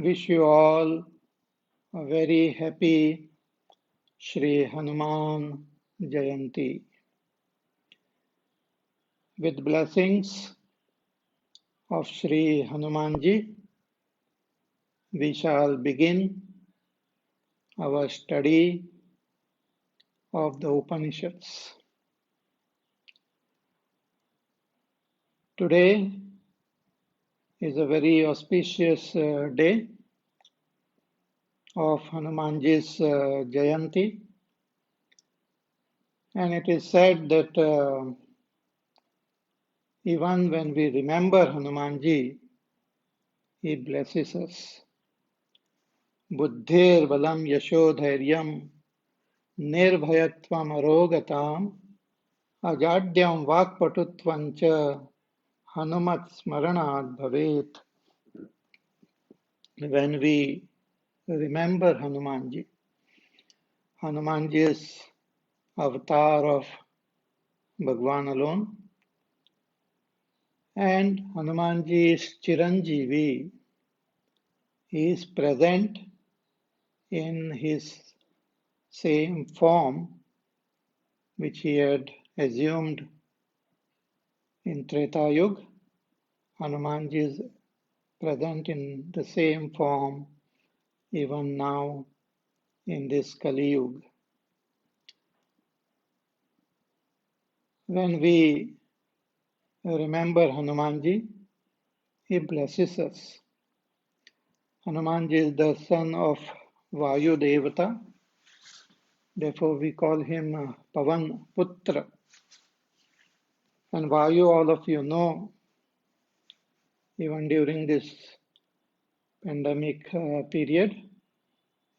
Wish you all a very happy Shri Hanuman Jayanti. With blessings of Shri Hanumanji, we shall begin our study of the Upanishads. Today is a very auspicious day of Hanumanji's Jayanti, and it is said that even when we remember Hanumanji, he blesses us. Buddhir balam yasho dhairyam nirbhayatvam arogatam ajadyam vakpatutvancha hanumat smaranad bhavet. When we remember Hanumanji, Hanumanji is avatar of Bhagwan alone, and Hanumanji is Chiranjeevi. He is present in his same form which he had assumed in Treta Yuga. Hanumanji is present in the same form even now in this Kali Yuga. When we remember Hanumanji, he blesses us. Hanumanji is the son of Vayu Devata, therefore we call him Pavan Putra. And Vayu, all of you know, even during this pandemic period,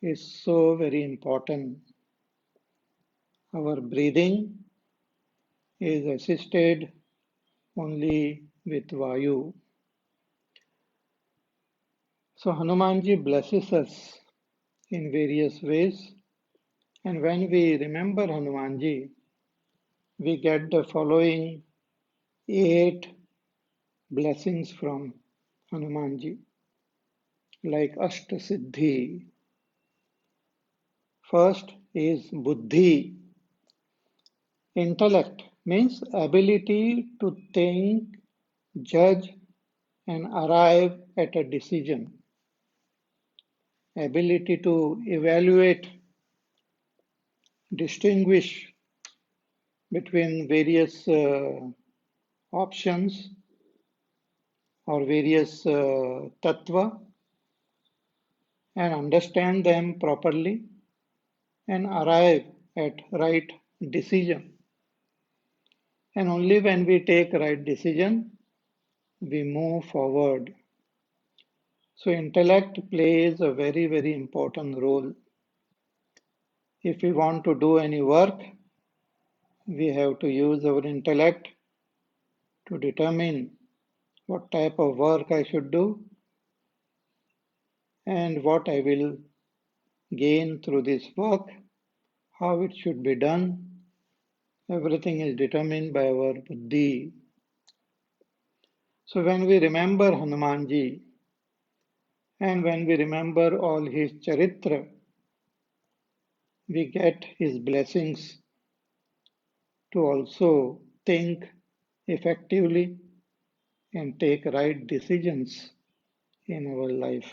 is so very important. Our breathing is assisted only with Vayu. So Hanumanji blesses us in various ways, and when we remember Hanumanji, we get the following 8 blessings from Hanumanji, like Ashtasiddhi. First is Buddhi. Intellect means ability to think, judge, and arrive at a decision. Ability to evaluate, distinguish between various options or various tattva and understand them properly and arrive at right decision. And only when we take right decision, we move forward. So intellect plays a very, very important role. If we want to do any work, we have to use our intellect to determine what type of work I should do and what I will gain through this work, how it should be done. Everything is determined by our buddhi. So when we remember Hanumanji and when we remember all his charitra, we get his blessings to also think effectively and take right decisions in our life.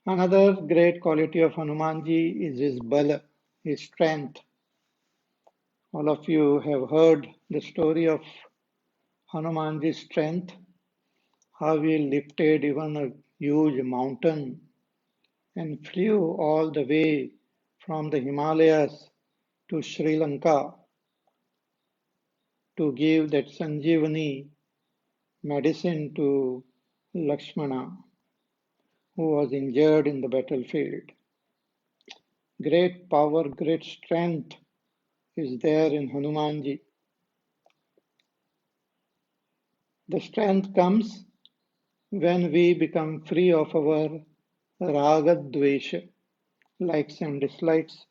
Another great quality of Hanumanji is his bala, his strength. All of you have heard the story of Hanumanji's strength, how he lifted even a huge mountain and flew all the way from the Himalayas to Sri Lanka to give that Sanjeevani medicine to Lakshmana, who was injured in the battlefield. Great power, great strength is there in Hanumanji. The strength comes when we become free of our raga dvesha, likes and dislikes,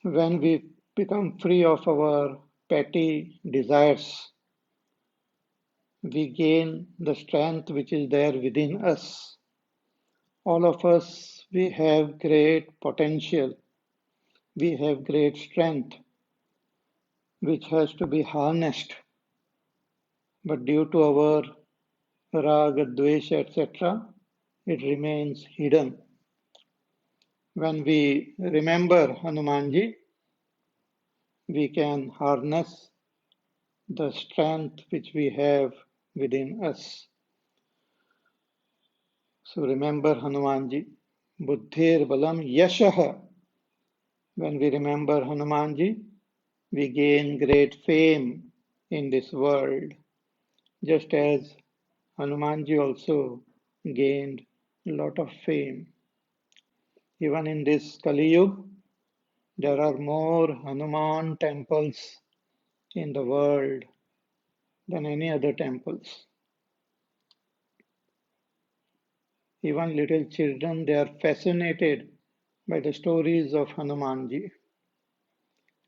when we become free of our petty desires, we gain the strength which is there within us. All of us, we have great potential, we have great strength, which has to be harnessed. But due to our raga, dvesha, etc., it remains hidden. When we remember Hanumanji, we can harness the strength which we have within us. So remember Hanumanji, Buddhir Balam Yashaha. When we remember Hanumanji, we gain great fame in this world, just as Hanumanji also gained a lot of fame. Even in this Kali Yuga, there are more Hanuman temples in the world than any other temples. Even little children, they are fascinated by the stories of Hanumanji.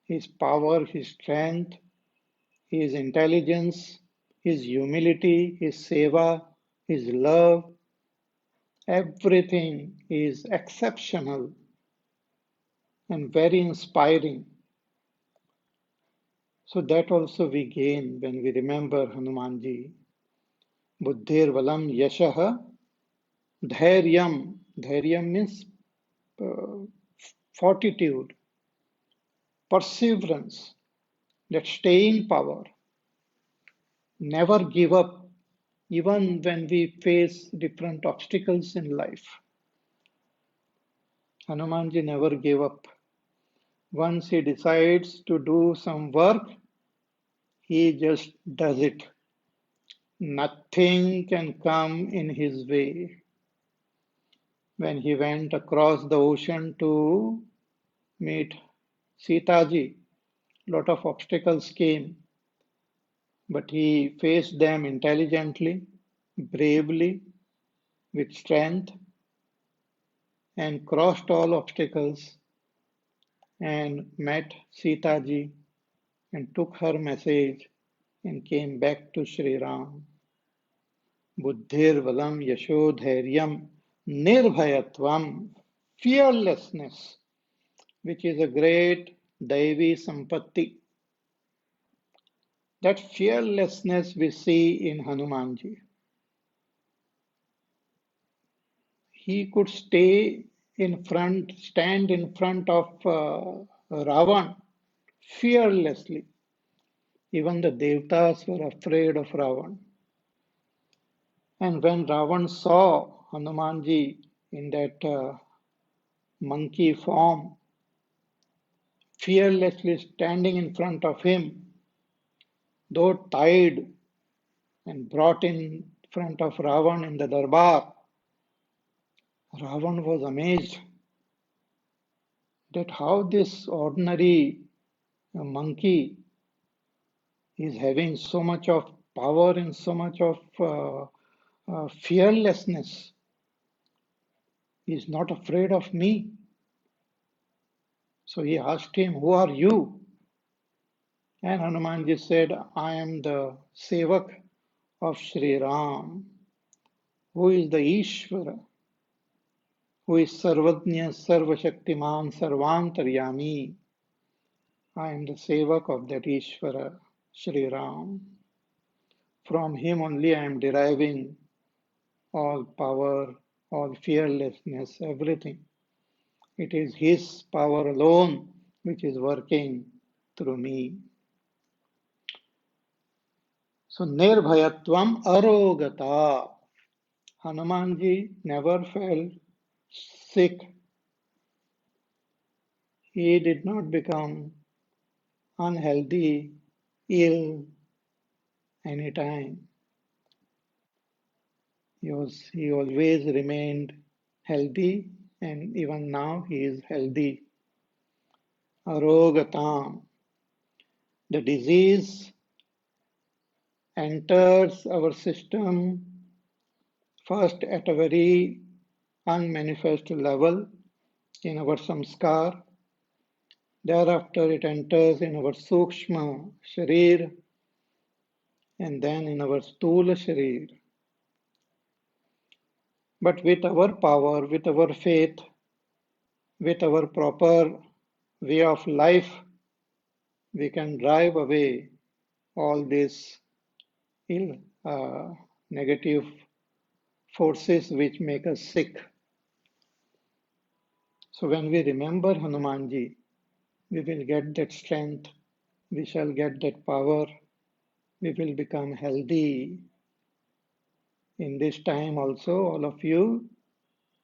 His power, his strength, his intelligence, his humility, his seva, his love, everything is exceptional and very inspiring. So that also we gain when we remember Hanumanji. Buddhir valam yashaha dhairyam. Dhairyam means uh, fortitude, perseverance, that staying power. Never give up, even when we face different obstacles in life. Hanumanji never gave up. Once he decides to do some work, he just does it. Nothing can come in his way. When he went across the ocean to meet Sitaji, lot of obstacles came, but he faced them intelligently, bravely, with strength, and crossed all obstacles and met Sitaji and took her message and came back to Sri Ram. Buddhir valam yashodhairyam nirbhayatvam, fearlessness, which is a great Daivi Sampatti. That fearlessness we see in Hanumanji. He could stand in front of Ravan fearlessly. Even the Devtas were afraid of Ravan. And when Ravan saw Hanumanji in that monkey form, fearlessly standing in front of him, though tied and brought in front of Ravan in the darbar, Ravan was amazed that how this ordinary monkey is having so much of power and so much of fearlessness. He is not afraid of me. So he asked him, "Who are you?" And Hanumanji said, "I am the Sevak of Sri Ram, who is the Ishvara, who is Sarvajna, Sarvashaktiman, Sarvantaryami. I am the Sevak of that Ishvara, Sri Ram. From him only I am deriving all power, all fearlessness, everything. It is his power alone which is working through me." So, Nirbhayatvam Arogata. Hanumanji never fell sick. He did not become unhealthy, ill anytime. He always remained healthy, and even now he is healthy. Arogatam. The disease enters our system first at a very unmanifest level in our samskar. Thereafter it enters in our sukshma sharir, and then in our Sthula Sharir. But with our power, with our faith, with our proper way of life, we can drive away all these ill, negative forces which make us sick. So when we remember Hanumanji, we will get that strength, we shall get that power, we will become healthy. In this time also, all of you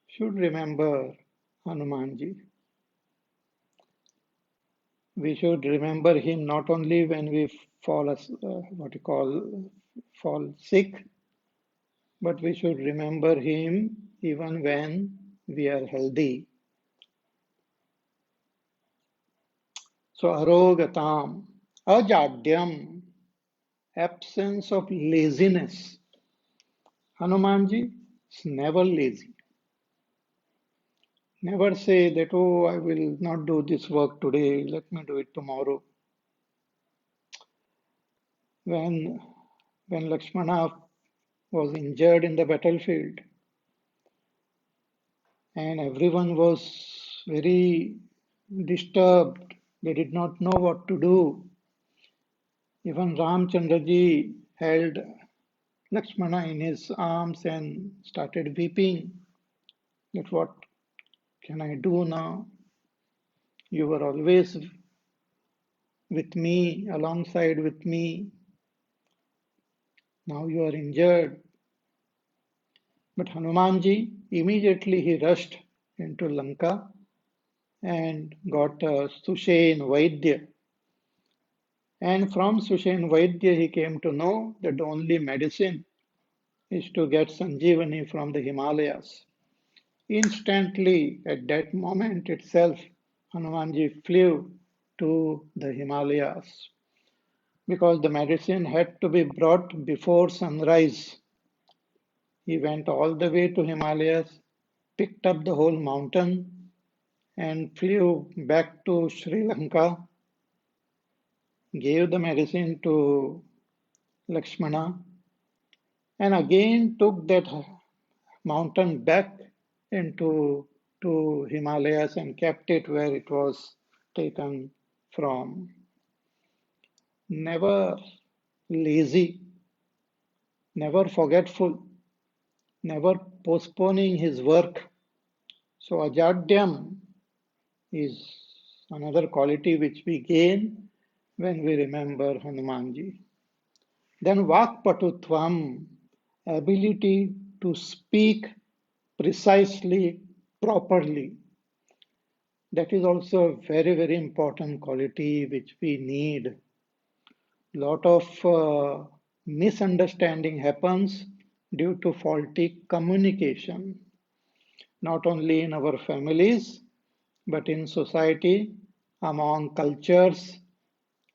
should remember Hanumanji. We should remember him not only when we fall sick, but we should remember him even when we are healthy. So arogatam, ajadyam, absence of laziness. Hanumanji is never lazy. Never say that, oh, I will not do this work today, let me do it tomorrow. When Lakshmana was injured in the battlefield and everyone was very disturbed, they did not know what to do. Even Ramchandraji held Lakshmana in his arms and started weeping that what can I do now? You were always with me, alongside with me. Now you are injured. But Hanumanji, immediately he rushed into Lanka and got Sushen Vaidya. And from Sushen Vaidya, he came to know that the only medicine is to get Sanjeevani from the Himalayas. Instantly, at that moment itself, Hanumanji flew to the Himalayas because the medicine had to be brought before sunrise. He went all the way to Himalayas, picked up the whole mountain, and flew back to Sri Lanka, gave the medicine to Lakshmana, and again took that mountain back into to Himalayas and kept it where it was taken from. Never lazy, never forgetful, never postponing his work. So ajadyam is another quality which we gain when we remember Hanumanji. Then vakpatutvam, ability to speak precisely, properly. That is also a very, very important quality which we need. Lot of misunderstanding happens due to faulty communication, not only in our families, but in society, among cultures,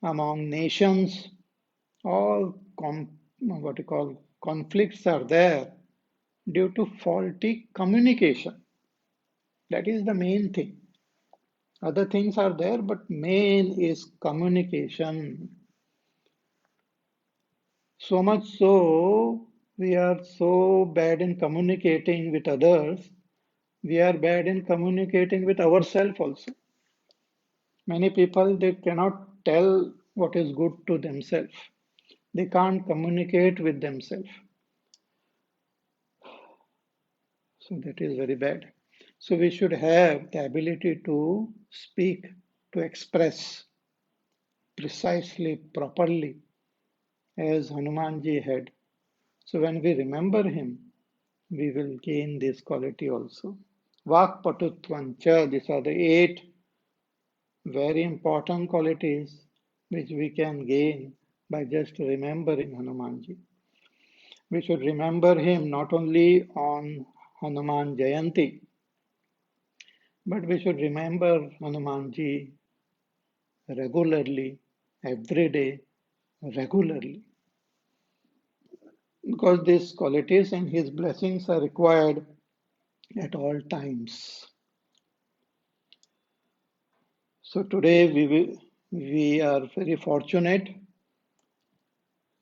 among nations. All what you call conflicts are there due to faulty communication. That is the main thing. Other things are there, but main is communication. So much so, we are so bad in communicating with others, we are bad in communicating with ourselves also. Many people, they cannot tell what is good to themselves. They can't communicate with themselves. So that is very bad. So we should have the ability to speak, to express precisely, properly, as Hanumanji had. So when we remember him, we will gain this quality also. Vakpatutvancha, these are the 8 very important qualities which we can gain by just remembering Hanumanji. We should remember him not only on Hanuman Jayanti, but we should remember Hanumanji regularly, every day, regularly. Because these qualities and his blessings are required at all times. So today we are very fortunate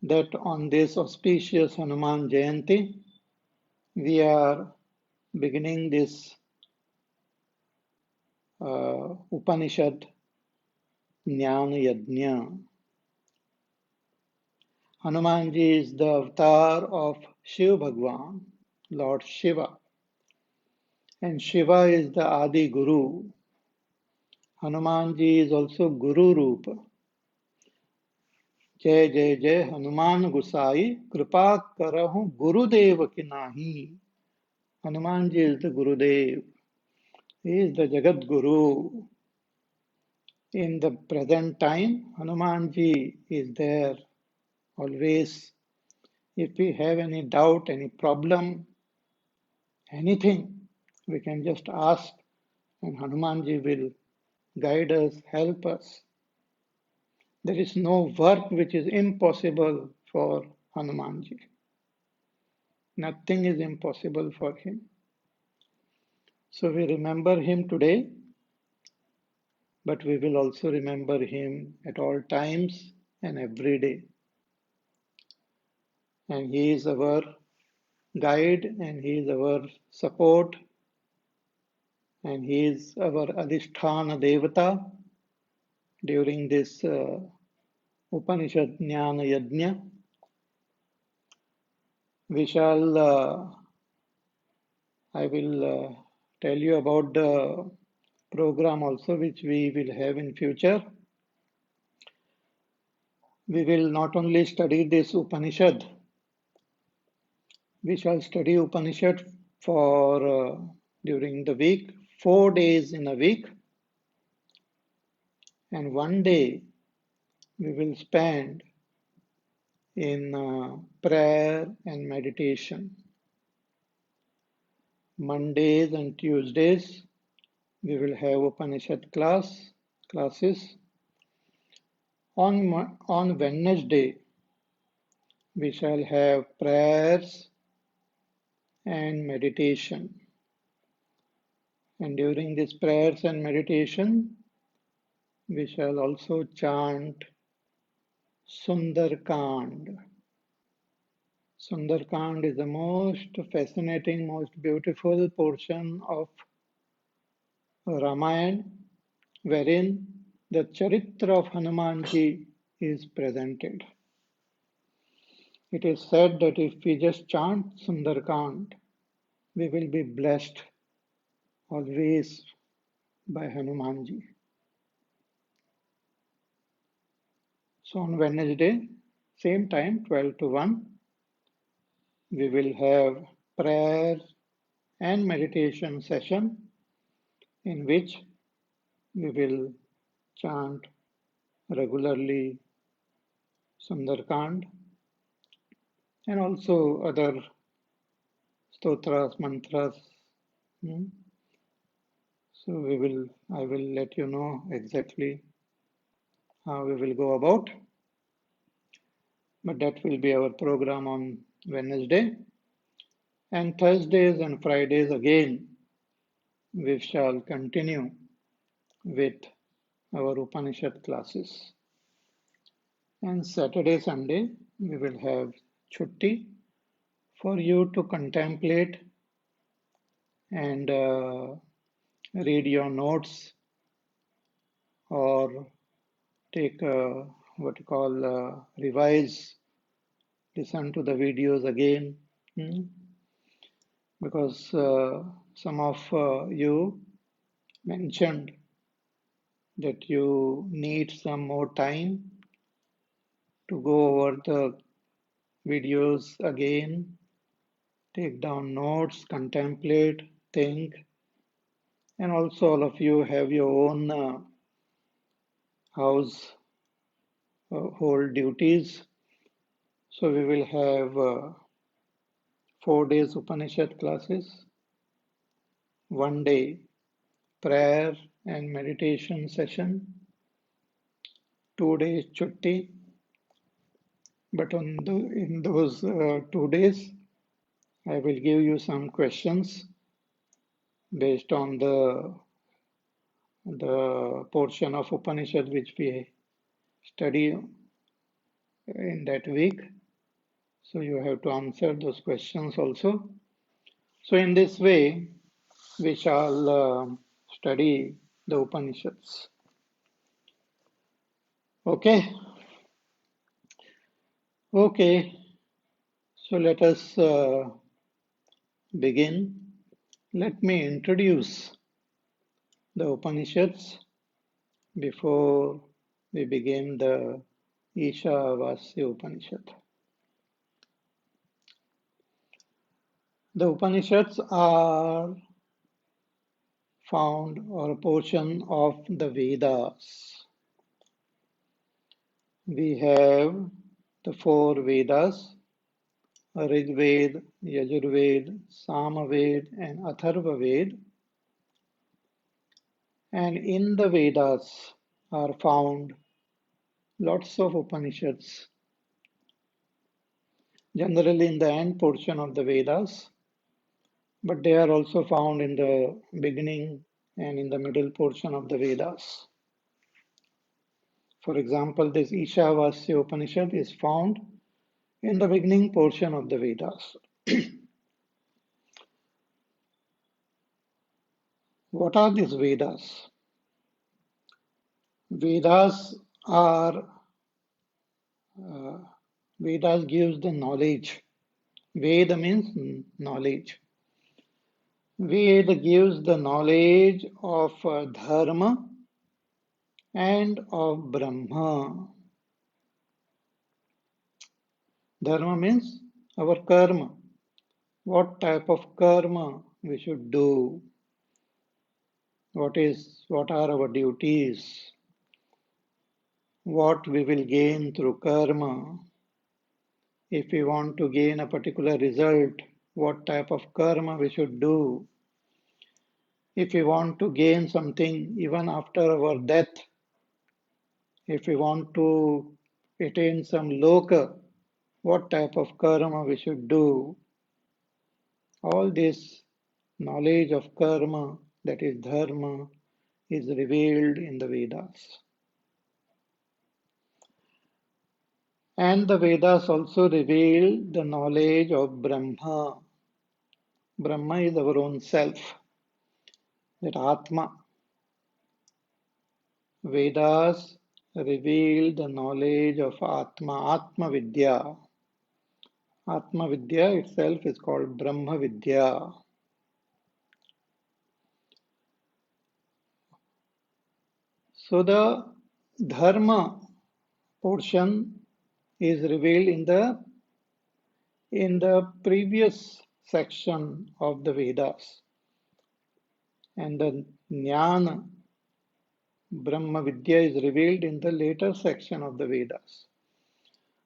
that on this auspicious Hanuman Jayanti, we are beginning this Upanishad Jnana Yajna. Hanumanji is the avatar of Shiva Bhagwan, Lord Shiva. And Shiva is the Adi Guru. Hanumanji is also Guru Rupa. जय जय जय हनुमान गुसाई कृपा करहु गुरुदेव की नाही. Hanumanji is the Gurudev. He is the Jagat Guru. In the present time, Hanumanji is there always. If we have any doubt, any problem, anything, we can just ask, and Hanumanji will guide us, help us. There is no work which is impossible for Hanumanji. Nothing is impossible for him. So we remember him today, but we will also remember him at all times and every day. And he is our guide, and he is our support, and he is our Adhisthana Devata during this Upanishad Jnana Yajna. I will tell you about the program also which we will have in future. We will not only study this Upanishad, we shall study Upanishad for during the week, 4 days in a week, and 1 day we will spend in prayer and meditation. Mondays and Tuesdays we will have Upanishad classes. On Wednesday we shall have prayers and meditation. And during these prayers and meditation, we shall also chant Sundarkand. Sundarkand is the most fascinating, most beautiful portion of Ramayana, wherein the Charitra of Hanumanji is presented. It is said that if we just chant Sundarkand, we will be blessed always by Hanumanji. So on Wednesday, same time, 12 to 1, we will have prayer and meditation session in which we will chant regularly Sundarkand and also other stotras, mantras. So I will let you know exactly how we will go about. But that will be our program on Wednesday. And Thursdays and Fridays again, we shall continue with our Upanishad classes. And Saturday, Sunday, we will have chutti for you to contemplate and read your notes or take what you call revise, listen to the videos again. Because some of you mentioned that you need some more time to go over the videos again, take down notes, contemplate, think, and also all of you have your own household duties. So we will have 4 days Upanishad classes, 1 day prayer and meditation session, 2 days chutti. But in those 2 days, I will give you some questions based on the portion of Upanishad which we study in that week. So you have to answer those questions also. So in this way, we shall study the Upanishads. Okay, okay. So let us begin. Let me introduce the Upanishads before we begin the Ishavasya Upanishad. The Upanishads are found or a portion of the Vedas. We have the four Vedas, Rig Veda, Yajurveda, Samaveda, and Atharva Veda. And in the Vedas are found lots of Upanishads, generally in the end portion of the Vedas, but they are also found in the beginning and in the middle portion of the Vedas. For example, this Ishavasya Upanishad is found in the beginning portion of the Vedas. What are these Vedas? Vedas are Vedas gives the knowledge. Veda means knowledge. Veda gives the knowledge of dharma and of Brahma. Dharma means our karma. What type of karma we should do? What are our duties? What we will gain through karma? If we want to gain a particular result, what type of karma we should do? If we want to gain something even after our death, if we want to attain some loka, what type of karma we should do? All this knowledge of karma, that is dharma, is revealed in the Vedas. And the Vedas also reveal the knowledge of Brahma. Brahma is our own self, that Atma. Vedas reveal the knowledge of Atma, Atma Vidya. Atma Vidya itself is called Brahma Vidya. So the dharma portion is revealed in the previous section of the Vedas, and the jnana Brahma Vidya is revealed in the later section of the Vedas.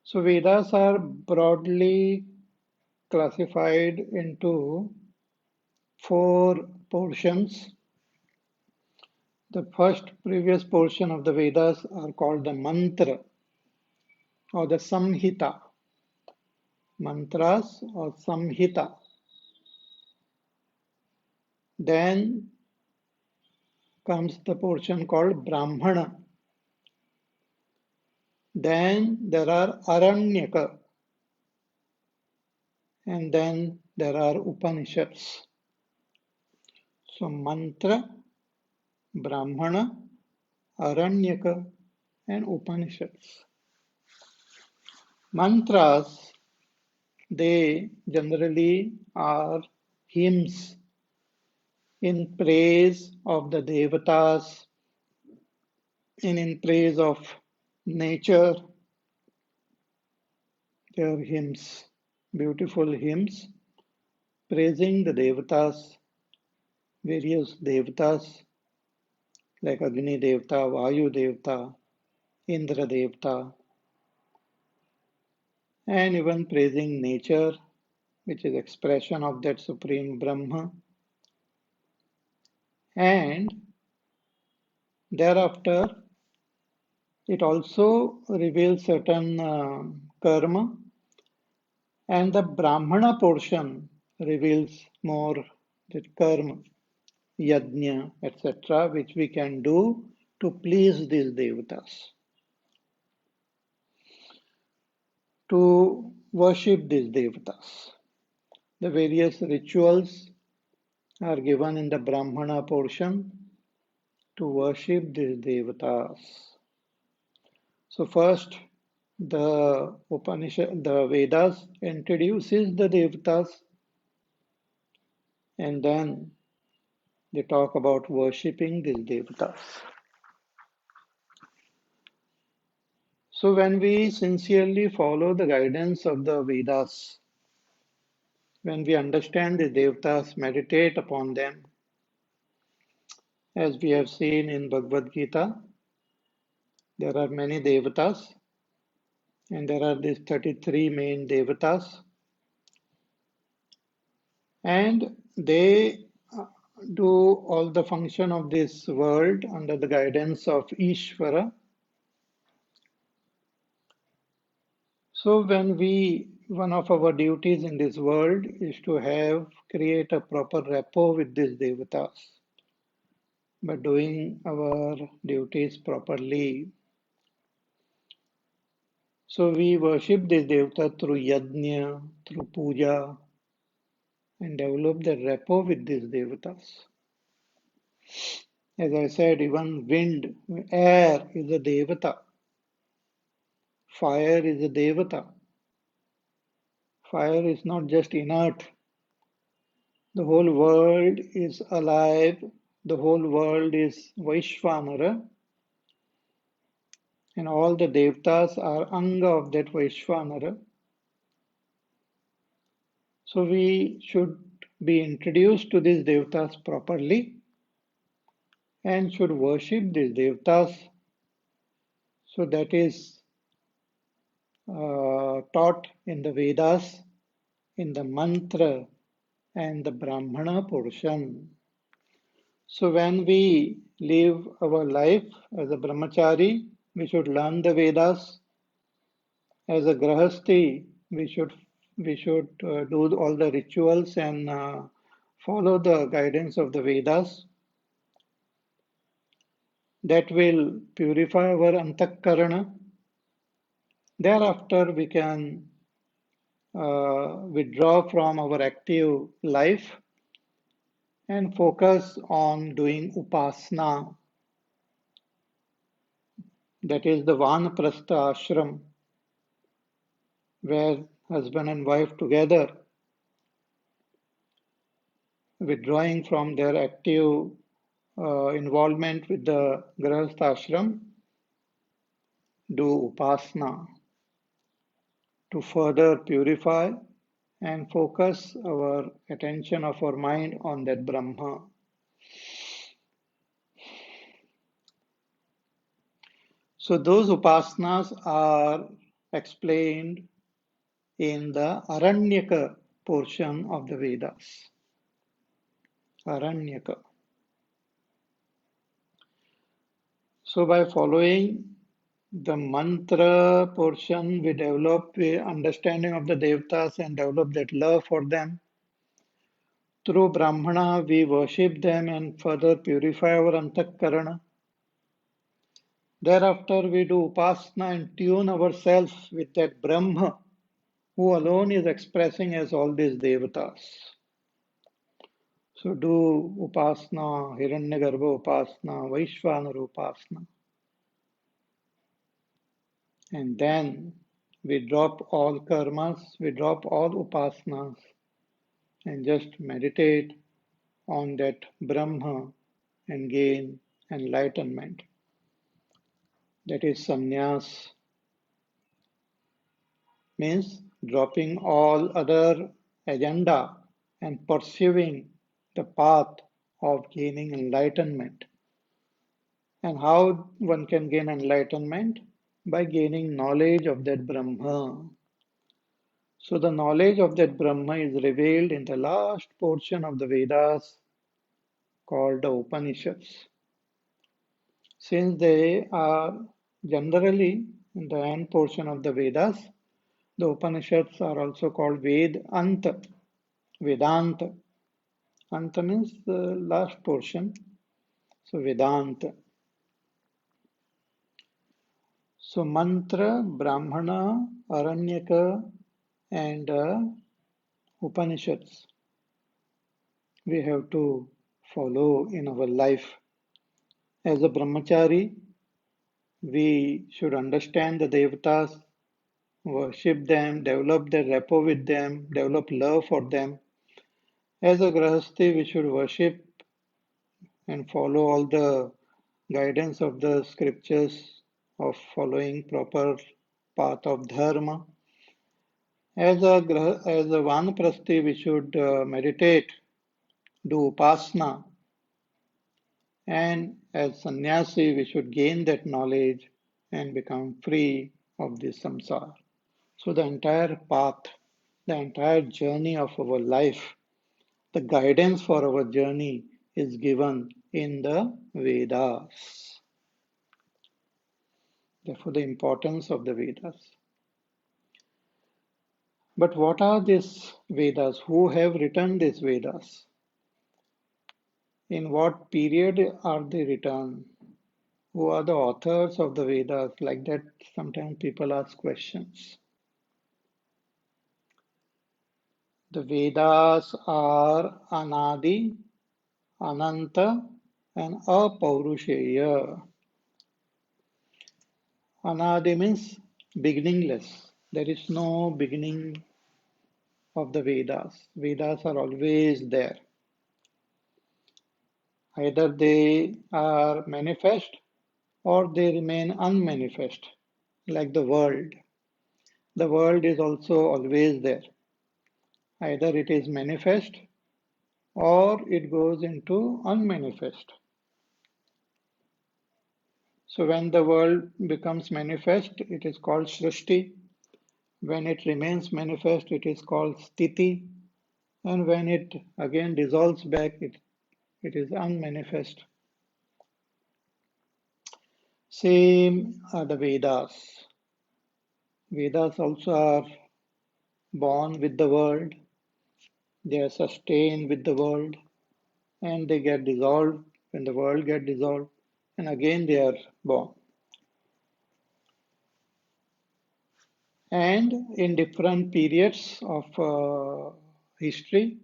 So Vedas are broadly classified into four portions. The first previous portion of the Vedas are called the mantra or the samhita. Mantras or samhita. Then comes the portion called Brahmana. Then there are Aranyaka. And then there are Upanishads. So mantra, Brahmana, Aranyaka, and Upanishads. Mantras, they generally are hymns in praise of the devatas, and in praise of nature. They are hymns, beautiful hymns, praising the devatas, various devatas like Agni Devta, Vayu Devta, Indra Devta, and even praising nature, which is expression of that supreme Brahma. And thereafter, it also reveals certain karma, and the Brahmana portion reveals more the karma, yajna, etc., which we can do to please these devatas. To worship these devatas. The various rituals are given in the Brahmana portion to worship these devatas. So first, the Vedas introduces the devatas, and then they talk about worshipping these devatas. So when we sincerely follow the guidance of the Vedas, when we understand the devatas, meditate upon them, as we have seen in Bhagavad Gita, there are many devatas, and there are these 33 main devatas, and they do all the function of this world under the guidance of Ishvara. So one of our duties in this world is to create a proper rapport with these devatas by doing our duties properly. So we worship these devatas through yajna, through puja, and develop the rapport with these devatas. As I said, even wind, air is a devata. Fire is a devata. Fire is not just inert. The whole world is alive. The whole world is Vaishvanara. And all the devatas are anga of that Vaishvanara. So we should be introduced to these devatas properly and should worship these devatas. So that is taught in the Vedas, in the mantra and the Brahmana portion. So when we live our life as a brahmachari, we should learn the Vedas. As a grahasti, we should do all the rituals and follow the guidance of the Vedas. That will purify our antakarana. Thereafter, we can withdraw from our active life and focus on doing upasana. That is the vanaprastha ashram, where husband and wife together, withdrawing from their active involvement with the grahastha ashram, do upasana to further purify and focus our attention of our mind on that Brahma. So those upasanas are explained in the Aranyaka portion of the Vedas. Aranyaka. So by following the mantra portion, we develop the understanding of the devatas and develop that love for them. Through Brahmana, we worship them and further purify our antakarana. Thereafter, we do upasana and tune ourselves with that Brahma, who alone is expressing as all these devatas. So do upasana, Hiranyagarbha upasana, Vaishvanara upasana. And then we drop all karmas, we drop all upasanas, and just meditate on that Brahma and gain enlightenment. That is sannyas, means dropping all other agenda and pursuing the path of gaining enlightenment. And how one can gain enlightenment? By gaining knowledge of that Brahma. So the knowledge of that Brahma is revealed in the last portion of the Vedas called the Upanishads. Since they are generally in the end portion of the Vedas, the Upanishads are also called Vedanta. Vedanta. Anta means the last portion. So Vedanta. So mantra, Brahmana, Aranyaka, and Upanishads we have to follow in our life. As a brahmachari, we should understand the devatas, worship them, develop the rapport with them, develop love for them. As a grahasti, we should worship and follow all the guidance of the scriptures of following proper path of dharma. As a vanaprasthi, we should meditate, do upasana, and as sannyasi, we should gain that knowledge and become free of this samsara. So the entire path, the entire journey of our life, the guidance for our journey is given in the Vedas. Therefore, the importance of the Vedas. But what are these Vedas? Who have written these Vedas? In what period are they written? Who are the authors of the Vedas? Like that, sometimes people ask questions. The Vedas are Anadi, Ananta, and Apaurushaya. Anadi means beginningless. There is no beginning of the Vedas. Vedas are always there. Either they are manifest or they remain unmanifest, like the world. The world is also always there. Either it is manifest or it goes into unmanifest. So when the world becomes manifest, it is called Srishti. When it remains manifest, it is called Sthiti. And when it again dissolves back, it is unmanifest. Same are the Vedas. Vedas also are born with the world, they are sustained with the world, and they get dissolved when the world gets dissolved, and again they are born. And in different periods of history,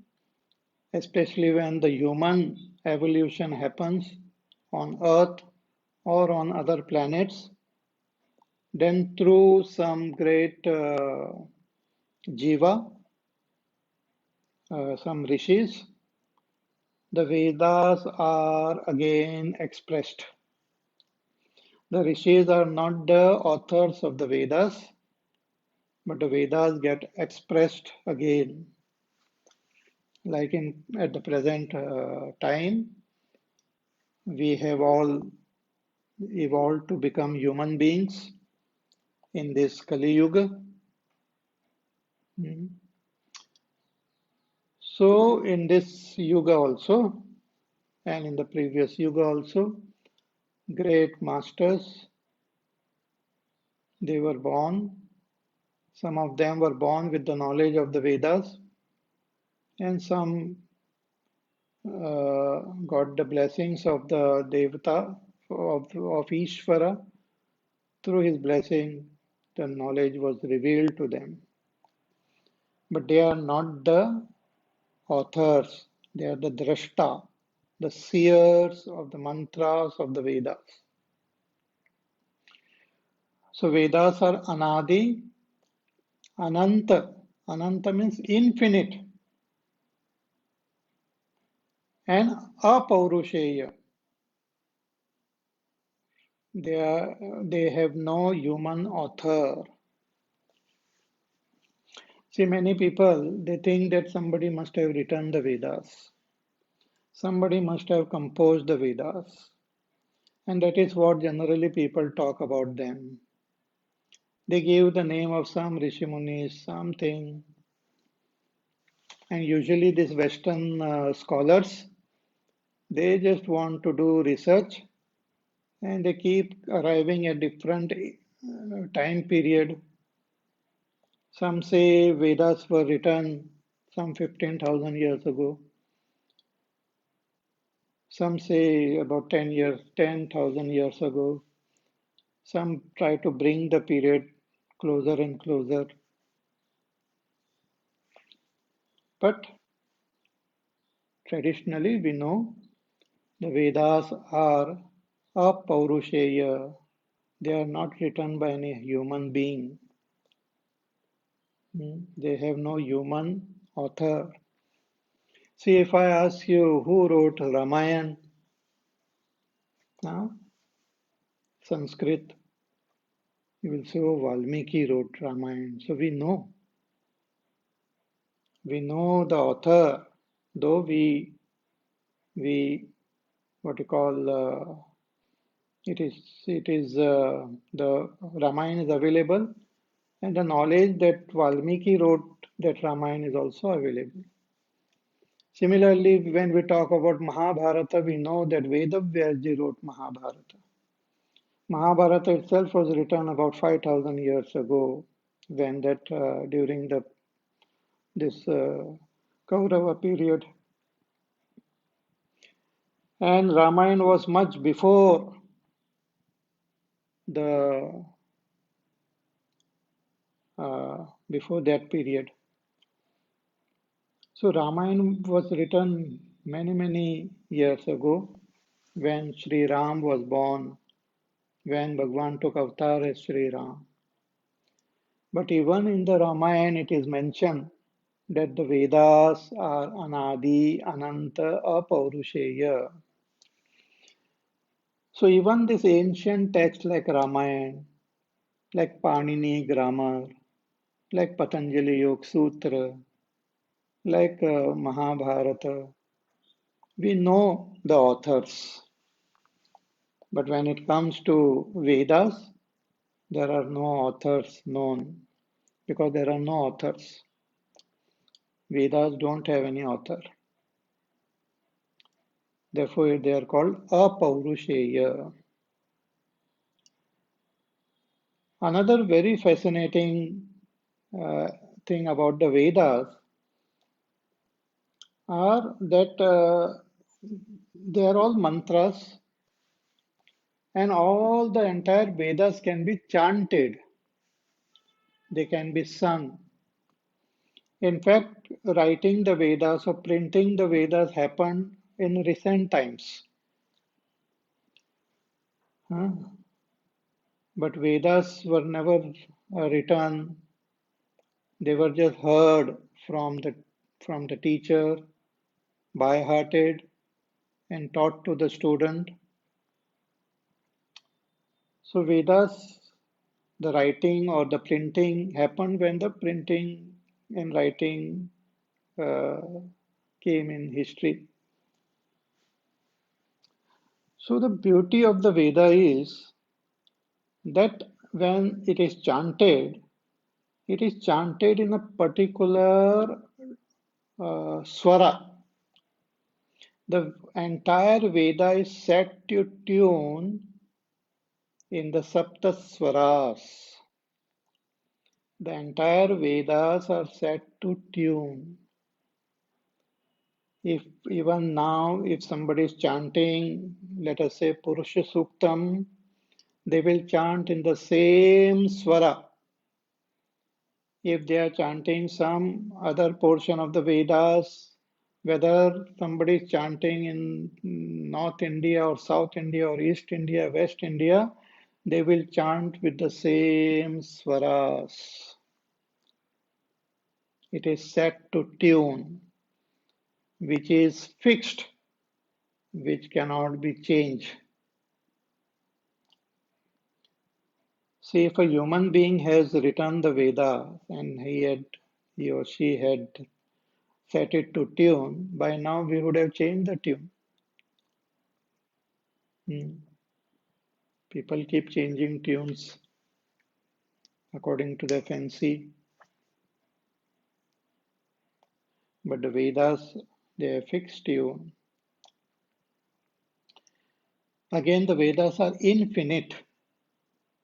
especially when the human evolution happens on Earth or on other planets, then through some great jiva, some rishis, the Vedas are again expressed. The rishis are not the authors of the Vedas, but the Vedas get expressed again. Like at the present time, we have all evolved to become human beings in this Kali Yuga. Mm. So in this Yuga also, and in the previous Yuga also, great masters, they were born. Some of them were born with the knowledge of the Vedas, and some got the blessings of the Devata, of Ishvara. Through his blessing, the knowledge was revealed to them. But they are not the authors, they are the drashta, the seers of the mantras of the Vedas. So Vedas are Anadi, Ananta. Ananta means infinite, and Apaurusheya. They have no human author. See, many people, they think that somebody must have written the Vedas. Somebody must have composed the Vedas. And that is what generally people talk about them. They give the name of some Rishi Munis, something. And usually these Western scholars, they just want to do research and they keep arriving at different time period. Some say Vedas were written some 15,000 years ago. Some say about 10,000 years ago. Some try to bring the period closer and closer. But traditionally, we know the Vedas are apaurushaya. They are not written by any human being. They have no human author. See, if I ask you who wrote Ramayana, now, Sanskrit, you will say, oh, Valmiki wrote Ramayana. So we know the author, though we what you call it is the Ramayana is available, and the knowledge that Valmiki wrote that Ramayana is also available. Similarly, when we talk about Mahabharata, we know that Vedavyasji wrote Mahabharata. Mahabharata itself was written about 5,000 years ago, when that during this Kaurava period, and Ramayana was much the before that period. So Ramayana was written many years ago, when Sri Ram was born, when Bhagwan took avatar as Sri Ram. But even in the Ramayana, it is mentioned that the Vedas are Anadi, Ananta, Apaurushaya. So even this ancient text like Ramayana, like Panini grammar, like Patanjali Yoga Sutra, like Mahabharata, we know the authors. But when it comes to Vedas, there are no authors known because there are no authors. Vedas don't have any author. Therefore, they are called apaurushaya. Another very fascinating uh, thing about the Vedas are that they are all mantras, and all the entire Vedas can be chanted. They can be sung. In fact, writing the Vedas or printing the Vedas happened in recent times. Huh? But Vedas were never written. They were just heard from the teacher, by hearted, and taught to the student. So Vedas, the writing or the printing happened when the printing and writing uh, came in history. So the beauty of the Veda is that when it is chanted in a particular swara. The entire Veda is set to tune in the Sapta Swaras. The entire Vedas are set to tune. If even now, if somebody is chanting, let us say Purusha Suktam, they will chant in the same swara. If they are chanting some other portion of the Vedas, whether somebody is chanting in North India or South India or East India, West India, they will chant with the same swaras. It is set to tune, which is fixed, which cannot be changed. See, if a human being has written the Veda and he or she had set it to tune, by now we would have changed the tune. Hmm. People keep changing tunes according to their fancy, but the Vedas, they have fixed tune. Again, the Vedas are infinite,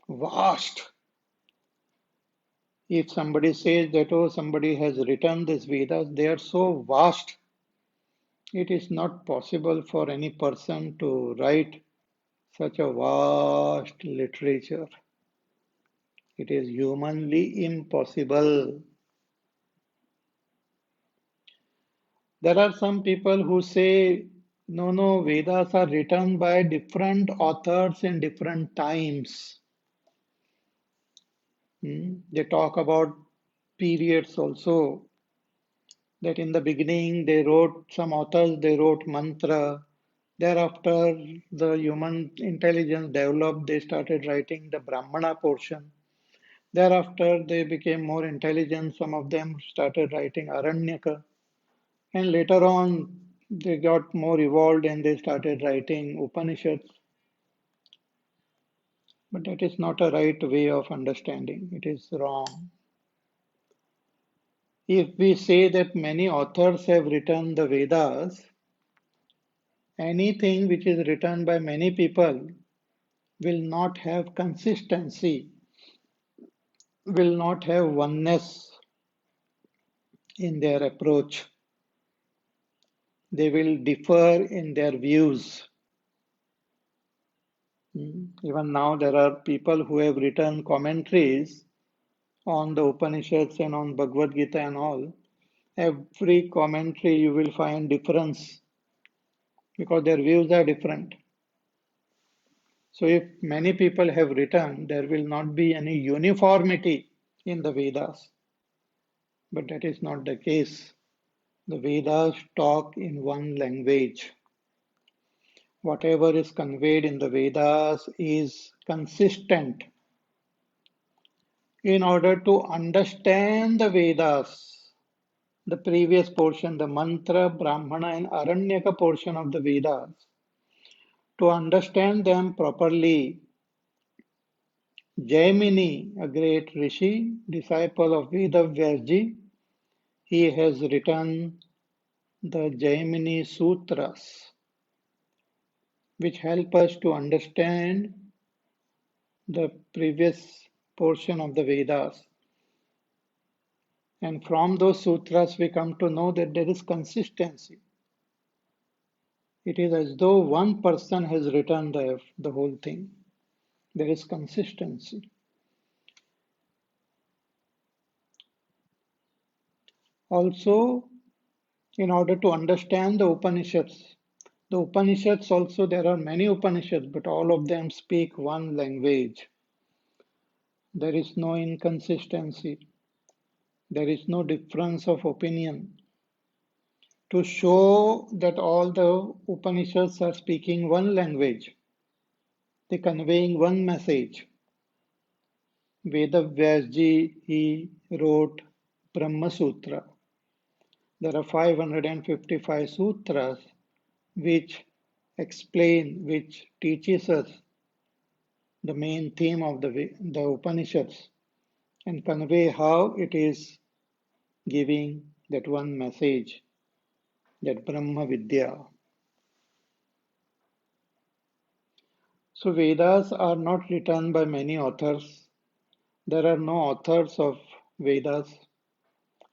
vast. If somebody says that, oh, somebody has written this Vedas, they are so vast. It is not possible for any person to write such a vast literature. It is humanly impossible. There are some people who say, no, no, Vedas are written by different authors in different times. They talk about periods also, that in the beginning they wrote, some authors, they wrote mantra. Thereafter, the human intelligence developed, they started writing the Brahmana portion. Thereafter, they became more intelligent. Some of them started writing Aranyaka. And later on, they got more evolved and they started writing Upanishads. But that is not a right way of understanding. It is wrong. If we say that many authors have written the Vedas, anything which is written by many people will not have consistency, will not have oneness in their approach. They will differ in their views. Even now, there are people who have written commentaries on the Upanishads and on Bhagavad Gita and all. Every commentary you will find difference because their views are different. So, if many people have written, there will not be any uniformity in the Vedas. But that is not the case. The Vedas talk in one language. Whatever is conveyed in the Vedas is consistent. In order to understand the Vedas, the previous portion, the mantra, Brahmana, and Aranyaka portion of the Vedas, to understand them properly, Jaimini, a great rishi, disciple of Vedavyasji, he has written the Jaimini Sutras, which help us to understand the previous portion of the Vedas. And from those sutras, we come to know that there is consistency. It is as though one person has written the whole thing. There is consistency. Also, in order to understand the Upanishads also, there are many Upanishads, but all of them speak one language. There is no inconsistency. There is no difference of opinion. To show that all the Upanishads are speaking one language, they conveying one message. Vedavyasji, he wrote Brahma Sutra. There are 555 sutras which explain, which teaches us the main theme of the Upanishads and convey how it is giving that one message, that Brahma Vidya. So Vedas are not written by many authors. There are no authors of Vedas.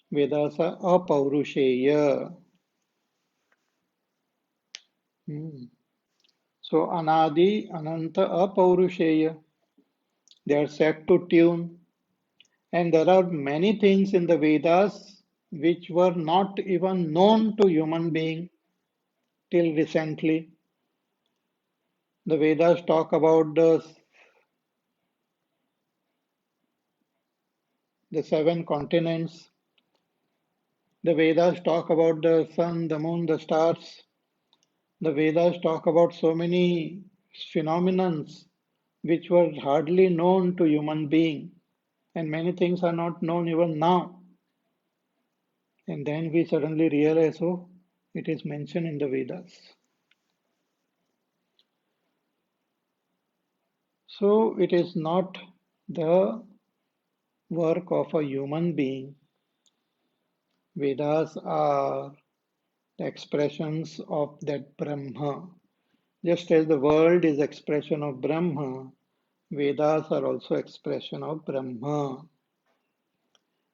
Vedas are apaurushaya. So Anadi, Ananta, apaurushaya. They are set to tune. And there are many things in the Vedas which were not even known to human being till recently. The Vedas talk about the seven continents. The Vedas talk about the sun, the moon, the stars. The Vedas talk about so many phenomena which were hardly known to human being, and many things are not known even now. And then we suddenly realize, oh, it is mentioned in the Vedas. So it is not the work of a human being. Vedas are the expressions of that Brahma. Just as the world is expression of Brahma, Vedas are also expression of Brahma.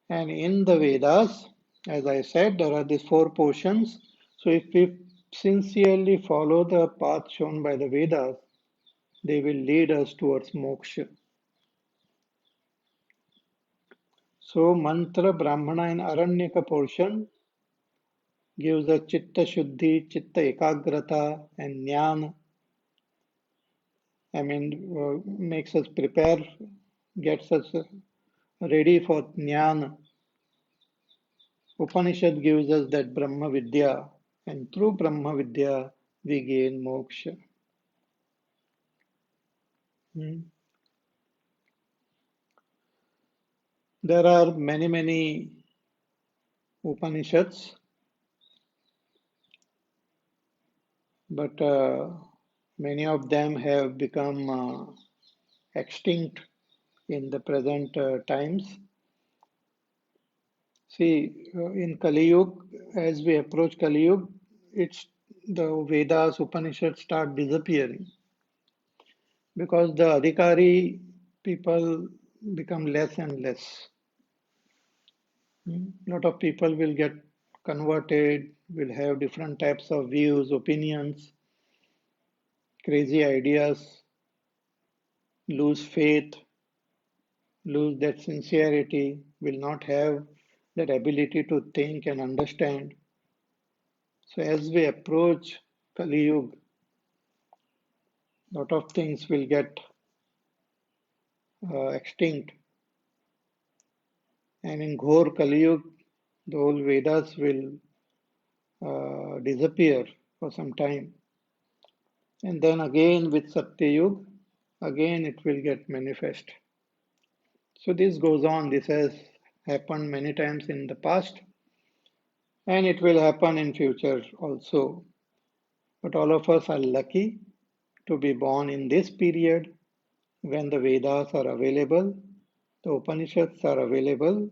And in the Vedas, as I said, there are these four portions. So if we sincerely follow the path shown by the Vedas, they will lead us towards moksha. So mantra, Brahmana and Aranyaka portion gives us chitta shuddhi, chitta ekagrata, and jnana. I mean, makes us prepare, gets us ready for jnana. Upanishad gives us that Brahma Vidya, and through Brahma Vidya we gain moksha. Hmm. There are many, many Upanishads, but many of them have become extinct in the present times. See, in Kali Yuga, as we approach Kali Yuga, it's the Vedas, Upanishads start disappearing because the Adhikari people become less and less. A lot of people will get converted, will have different types of views, opinions, crazy ideas, lose faith, lose that sincerity, will not have that ability to think and understand. So as we approach Kali Yuga, lot of things will get extinct. And in Ghor Kali Yuga, the whole Vedas will disappear for some time. And then again with Satya Yuga, again it will get manifest. So this goes on. This has happened many times in the past, and it will happen in future also. But all of us are lucky to be born in this period when the Vedas are available, the Upanishads are available,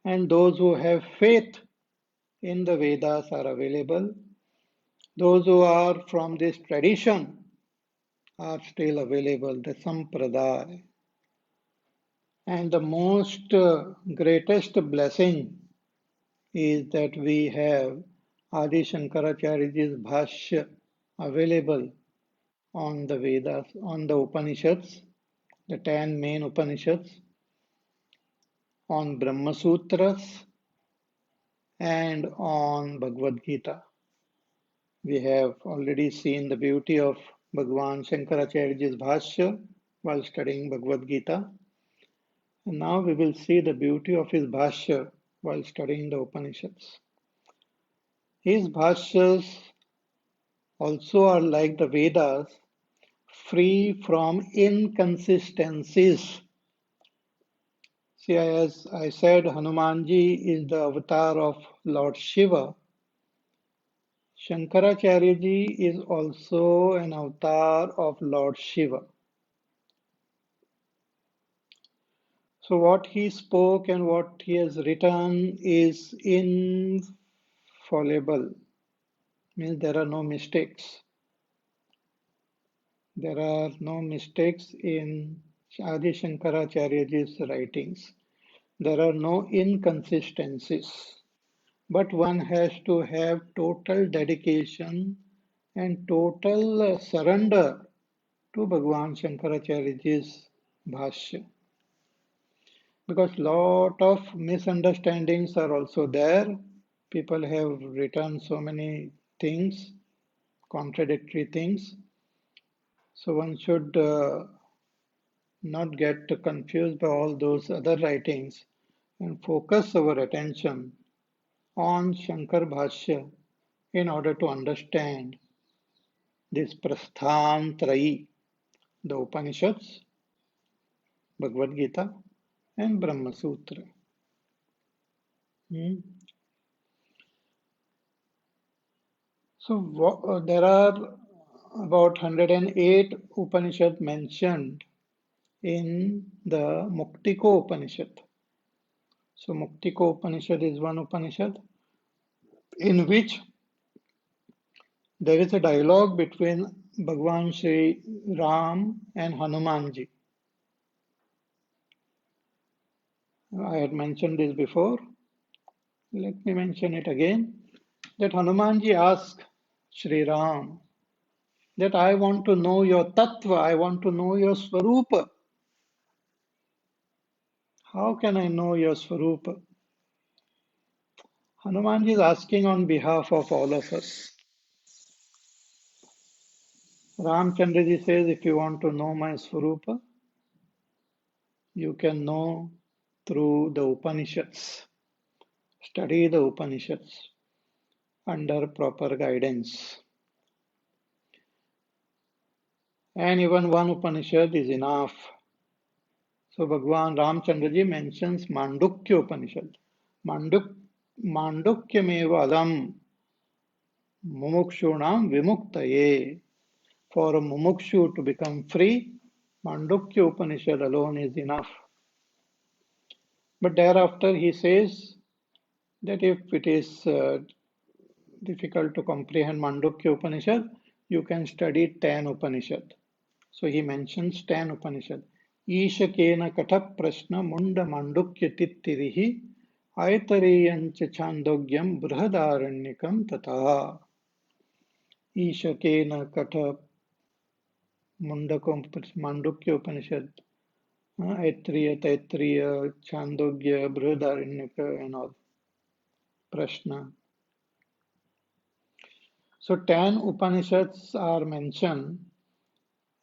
and those who have faith in the Vedas are available. Those who are from this tradition are still available, the Sampradaya. And the most greatest blessing is that we have Adi Shankaracharya's Bhashya available on the Vedas, on the Upanishads, the 10 main Upanishads, on Brahma Sutras, and on Bhagavad Gita. We have already seen the beauty of Bhagwan Shankaracharya's Bhashya while studying Bhagavad Gita. And now we will see the beauty of his Bhashya while studying the Upanishads. His Bhashyas also are like the Vedas, free from inconsistencies. See, as I said, Hanumanji is the avatar of Lord Shiva. Shankaracharya is also an avatar of Lord Shiva. So what he spoke and what he has written is infallible, means there are no mistakes. There are no mistakes in Adi Shankaracharya's writings. There are no inconsistencies. But one has to have total dedication and total surrender to Bhagwan Shankaracharya's Bhashya. Because lot of misunderstandings are also there. People have written so many things, contradictory things. So one should not get confused by all those other writings and focus our attention on Shankar Bhashya in order to understand this Prasthantrayi, the Upanishads, Bhagavad Gita, and Brahma Sutra. So there are about 108 Upanishads mentioned in the Muktiko Upanishad. So Muktiko Upanishad is one Upanishad in which there is a dialogue between Bhagwan Sri Ram and Hanumanji. I had mentioned this before. Let me mention it again. That Hanumanji asked Sri Ram that I want to know your tattva, I want to know your swarupa. How can I know your swarupa? Hanumanji is asking on behalf of all of us. Ramchandraji says, if you want to know my Swarupa, you can know through the Upanishads. Study the Upanishads under proper guidance. And even one Upanishad is enough. So Bhagwan Ramchandraji mentions Mandukya Upanishad. Mandukyameva adam mumukshunam vimuktaye. For a mumukshu to become free, Mandukya Upanishad alone is enough. But thereafter he says that if it is difficult to comprehend Mandukya Upanishad, you can study 10 Upanishad. So he mentions 10 Upanishad. Isha kena katha prashna munda mandukya tittirihi aitariyancha chandogyam brihadaranyakam tata. Isha kena katha mandukya Upanishad, Taittiriya, Chandogya, Brihadaranyaka and all. Prashna. So 10 Upanishads are mentioned,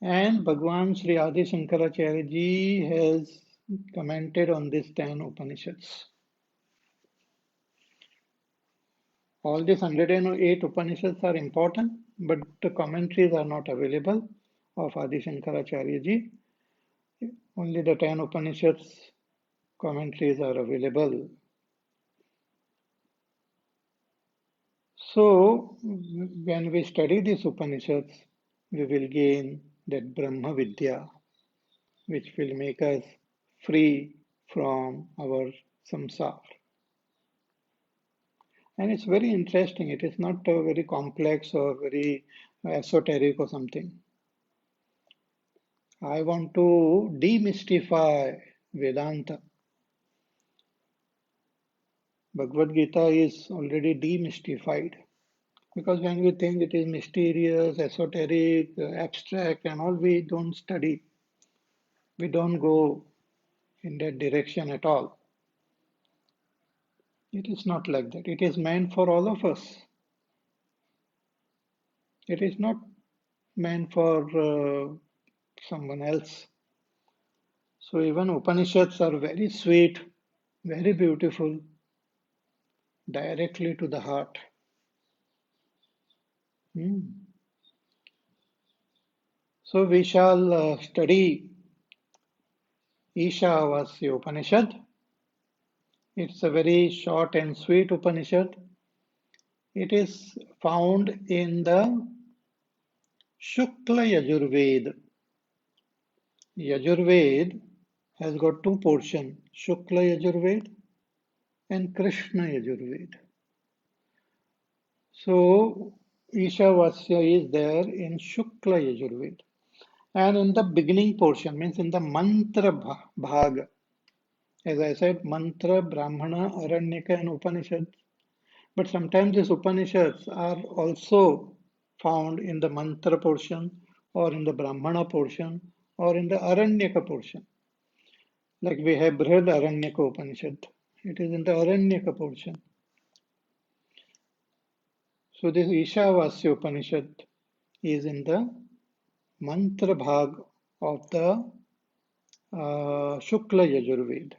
and Bhagwan Sri Adi Shankaracharya ji has commented on these 10 Upanishads. All these 108 Upanishads are important, but the commentaries are not available of Adi Shankaracharya ji. Only the 10 Upanishads commentaries are available. So, when we study these Upanishads, we will gain that Brahma Vidya, which will make us free from our samsara. And it's very interesting. It is not very complex or very esoteric or something. I want to demystify Vedanta. Bhagavad Gita is already demystified. Because when we think it is mysterious, esoteric, abstract, and all, we don't study. We don't go in that direction at all. It is not like that. It is meant for all of us. It is not meant for someone else. So even Upanishads are very sweet, very beautiful, directly to the heart. So we shall study Ishavasya Upanishad. It's a very short and sweet Upanishad. It is found in the Shukla Yajurved. Yajurved has got two portions, Shukla Yajurved and Krishna Yajurved. So Ishavasya is there in Shukla Yajurved. And in the beginning portion, means in the mantra bhaga, as I said, mantra, brahmana, aranyaka and Upanishad. But sometimes these Upanishads are also found in the mantra portion or in the brahmana portion or in the aranyaka portion. Like we have Brihad Aranyaka Upanishad. It is in the Aranyaka portion. So this Ishavasya Upanishad is in the mantra bhag of the Shukla Yajurved.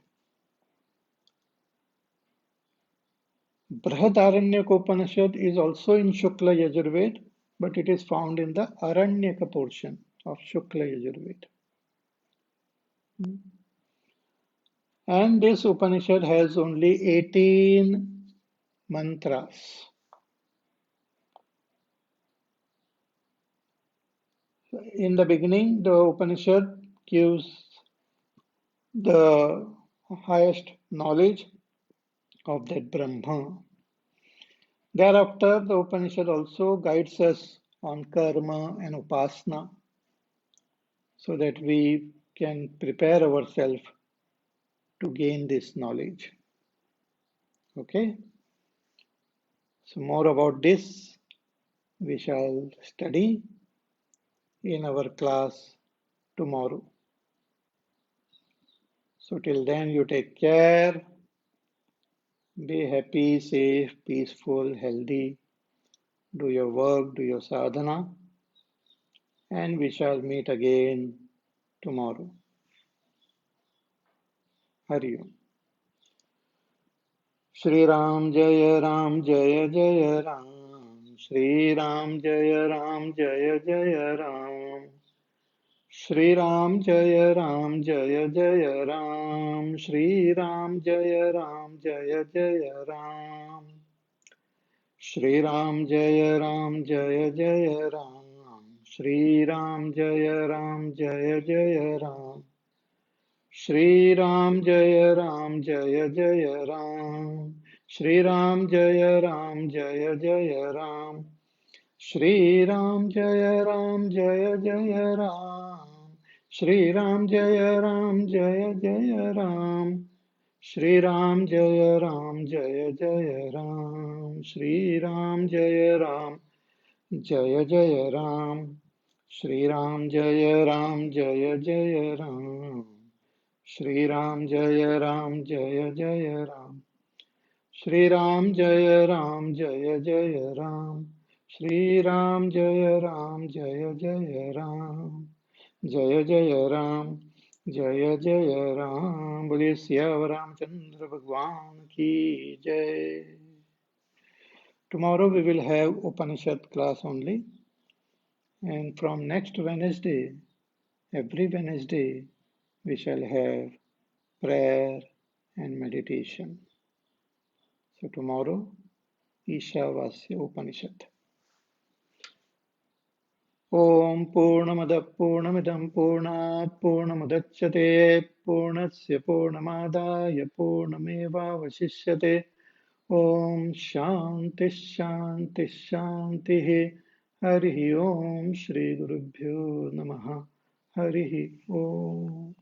Brihadaranyaka Upanishad is also in Shukla Yajurved, but it is found in the Aranyaka portion of Shukla Yajurved. And this Upanishad has only 18 mantras. In the beginning, the Upanishad gives the highest knowledge of that Brahma. Thereafter, the Upanishad also guides us on karma and upasana so that we can prepare ourselves to gain this knowledge. Okay? So, more about this we shall study in our class tomorrow. So, till then, you take care. Be happy, safe, peaceful, healthy. Do your work, do your sadhana, and we shall meet again tomorrow. Hari Om. Shri Ram Jaya Ram Jaya Jaya Ram. Shri Ram Jaya Ram Jaya Jaya Ram. Shri Ram Jaya Ram Jaya Jaya Ram. Shri Ram Jaya Ram Jaya Jaya Ram. Shri Ram Jaya Ram Jaya Jaya Ram. Shri Ram Jaya Ram Jaya Jaya Ram. Shri Ram Jaya Ram Jaya Jaya Ram. Shri Ram Jaya Ram Jaya Jaya Ram. Shri Ram Jaya Ram Jaya Jaya Ram. Shri Ram Jaya Ram Jaya Jaya Ram. Shri Ram Jaya Ram Jaya Jaya Ram. Shri Ram Jaya Ram Jaya Jaya Ram. Shri Ram Jaya Ram Jaya Jaya Ram. Shri Ram Jaya Ram Jaya Jaya Ram. Shri Ram Jaya Ram Jaya Jaya Ram. Shri Ram Jaya Ram Jaya Jaya Ram. Jaya Jaya Ram. Jaya Jaya Ram. Boliye Siyavar Ramchandra Bhagwan ki Jai. Tomorrow we will have Upanishad class only, and from next Wednesday, every Wednesday, we shall have prayer and meditation. So tomorrow, Ishavasya Upanishad. Om Purnamada Purnamidam Purnat Purnamudachyate Purnasya Purnamadaya Purnameva Vasishyate Om Shanti Shanti Shanti Hari Om Shri Gurubhyo Namaha Hari Om